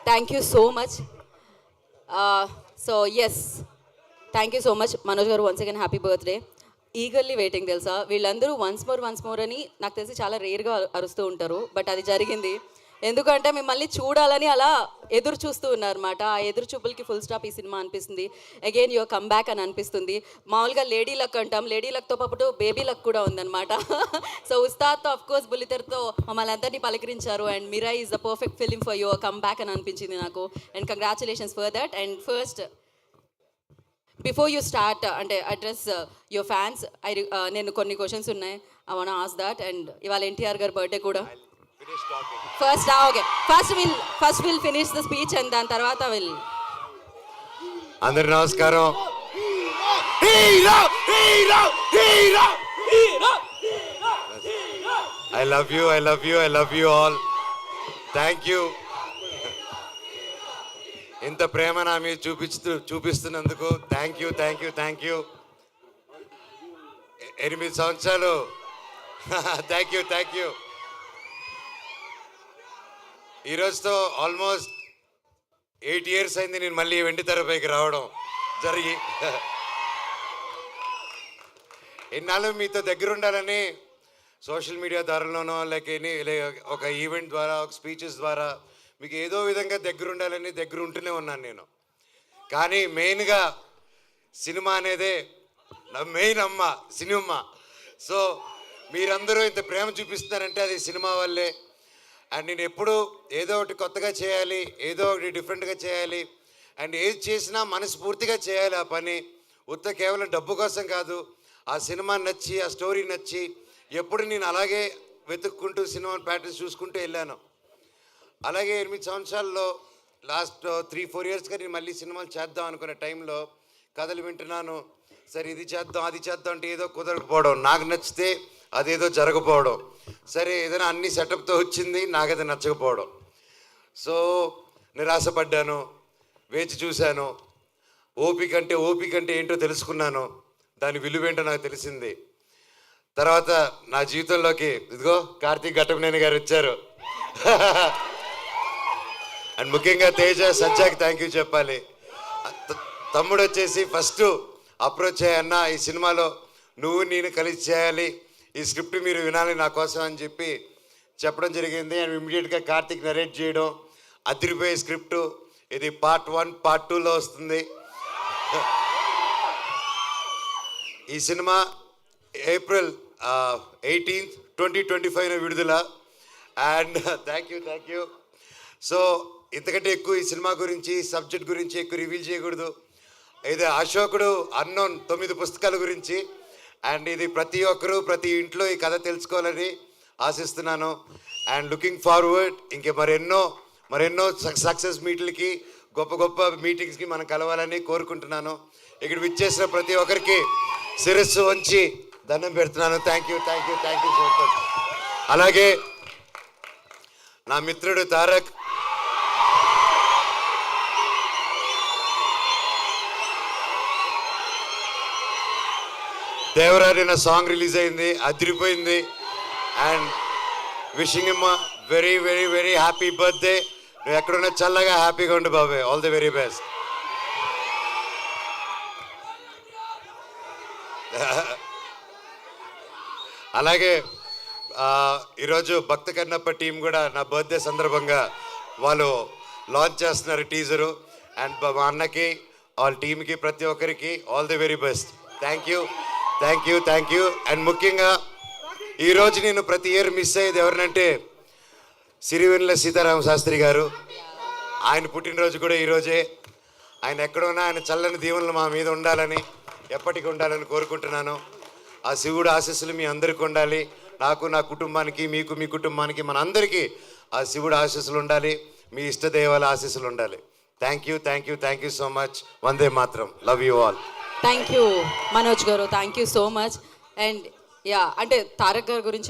Thank you so much. So yes, thank you so much Manoj garu. Once again happy birthday. Eagerly waiting తెలుసా, వీళ్ళందరూ once more అని నాకు తెలిసి చాలా రేర్గా అరుస్తూ ఉంటారు, బట్ అది జరిగింది. ఎందుకంటే మిమ్మల్ని చూడాలని అలా ఎదురు చూస్తూ ఉన్నారన్నమాట. ఆ ఎదురు చూపులకి ఫుల్ స్టాప్ ఈ సినిమా అనిపిస్తుంది. అగైన్ యువర్ కమ్ బ్యాక్ అని అనిపిస్తుంది. మామూలుగా లేడీ లక్ అంటాం, లేడీ లక్తో పాటు బేబీ లక్ కూడా ఉందన్నమాట. సో ఉస్తాద్తో ఆఫ్ కోర్స్ బుల్లితెరతో మమ్మల్ని అందరినీ పలకరించారు. And Mira is the perfect film for your come back అని అనిపించింది నాకు. And congratulations for that. And first before you start అంటే అడ్రస్ యువర్ ఫ్యాన్స్, నేను కొన్ని క్వశ్చన్స్ ఉన్నాయి, I want ask that. And ఇవాళ ఎన్టీఆర్ గారి బర్త్డే కూడా. First will finish the speech and దాని తర్వాత విల్. అందరి నమస్కారం. I love you all. Thank you. ఇంత ప్రేమ నా మీద చూపిస్తున్నందుకు థ్యాంక్ యూ. 8 సంవత్సరాలు. Thank you. ఈరోజుతో ఆల్మోస్ట్ 8 years అయింది నేను మళ్ళీ వెండి తెరపైకి రావడం జరిగి. ఎన్నాళ్ళు మీతో దగ్గర ఉండాలని సోషల్ మీడియా ద్వారాలోనో లేక ఒక ఈవెంట్ ద్వారా, ఒక స్పీచెస్ ద్వారా మీకు ఏదో విధంగా దగ్గర ఉండాలని దగ్గర ఉంటూనే ఉన్నాను నేను. కానీ మెయిన్గా సినిమా అనేదే నా మెయిన్ అమ్మ, సినిమా. సో మీరందరూ ఇంత ప్రేమ చూపిస్తున్నారంటే అది సినిమా వల్లే. అండ్ నేను ఎప్పుడు ఏదో ఒకటి కొత్తగా చేయాలి, ఏదో ఒకటి డిఫరెంట్గా చేయాలి, అండ్ ఏది చేసినా మనస్ఫూర్తిగా చేయాలి ఆ పని. కేవలం డబ్బు కోసం కాదు. ఆ సినిమా నచ్చి, ఆ స్టోరీ నచ్చి ఎప్పుడు నేను అలాగే వెతుక్కుంటూ సినిమా ప్యాటర్న్స్ చూసుకుంటూ వెళ్ళాను. అలాగే 8 సంవత్సరాల్లో లాస్ట్ 3-4 yearsగా నేను మళ్ళీ సినిమాలు చేద్దాం అనుకునే టైంలో కథలు వింటున్నాను. సరే ఇది చేద్దాం అది చేద్దాం అంటే ఏదో కుదరకపోవడం, నాకు నచ్చితే అదేదో జరగకపోవడం. సరే ఏదైనా అన్ని సెటప్తో వచ్చింది, నాకైతే నచ్చకపోవడం. సో నిరాశపడ్డాను, వేచి చూశాను. ఓపిక అంటే ఏంటో తెలుసుకున్నాను. దాని విలువేంటో నాకు తెలిసింది. తర్వాత నా జీవితంలోకి ఇదిగో కార్తీక్ ఘట్టమనేని గారు వచ్చారు. అండ్ ముఖ్యంగా తేజ సజ్జాకి థ్యాంక్ యూ చెప్పాలి. తమ్ముడు వచ్చేసి ఫస్ట్ అప్రోచ్ అయ్యన్న, ఈ సినిమాలో నువ్వు నేను కలిసి చేయాలి, ఈ స్క్రిప్ట్ మీరు వినాలి నా కోసం అని చెప్పి చెప్పడం జరిగింది. అండ్ ఇమ్మీడియట్గా కార్తీక్ నరేట్ చేయడం, అదిరిపోయే స్క్రిప్టు. ఇది Part 1, Part 2లో వస్తుంది. ఈ సినిమా April 18th, 2025 విడుదల. And thank you. సో ఇంతకంటే ఎక్కువ ఈ సినిమా గురించి, సబ్జెక్ట్ గురించి ఎక్కువ రివీల్ చేయకూడదు. ఇది అశోకుడు అన్నోన్ 9 పుస్తకాల గురించి. అండ్ ఇది ప్రతి ఒక్కరూ ప్రతి ఇంట్లో ఈ కథ తెలుసుకోవాలని ఆశిస్తున్నాను. అండ్ లుకింగ్ ఫార్వర్డ్ ఇంకే మరెన్నో సక్సెస్ మీట్లకి, గొప్ప మీటింగ్స్కి మనం కలవాలని కోరుకుంటున్నాను. ఇక్కడ విచ్చేసిన ప్రతి ఒక్కరికి శిరస్సు వంచి దండం పెడుతున్నాను. Thank you so much. అలాగే నా మిత్రుడు తారక్, దేవరారి నా సాంగ్ రిలీజ్ అయింది, అదిరిపోయింది. And wishing him very happy birthday. నువ్వు ఎక్కడున్నా చల్లగా హ్యాపీగా ఉండు బాబాయ్. All the very best. అలాగే ఈరోజు భక్త కన్నప్ప టీం కూడా నా బర్త్డే సందర్భంగా వాళ్ళు లాంచ్ చేస్తున్నారు టీజరు. అండ్ మా అన్నకి, వాళ్ళ టీంకి, ప్రతి ఒక్కరికి all the very best. Thank you. And ముఖ్యంగా ఈరోజు నేను ప్రతి ఇయర్ మిస్ అయ్యేది ఎవరినంటే సిరివెన్నెల సీతారామ శాస్త్రి గారు. ఆయన పుట్టినరోజు కూడా ఈరోజే. ఆయన ఎక్కడున్నా ఆయన చల్లని దీవెనలు మా మీద ఉండాలని, ఎప్పటికీ ఉండాలని కోరుకుంటున్నాను. ఆ శివుడు ఆశీస్సులు మీ అందరికీ ఉండాలి. నాకు, నా కుటుంబానికి, మీకు, మీ కుటుంబానికి, మన అందరికీ ఆ శివుడు ఆశీస్సులు ఉండాలి. మీ ఇష్టదేవాల ఆశీస్సులు ఉండాలి. Thank you so much. వందే మాత్రం. Love you all. Thank you Manoj garu, thank you so much. And అంటే తారక్ గారి గురించి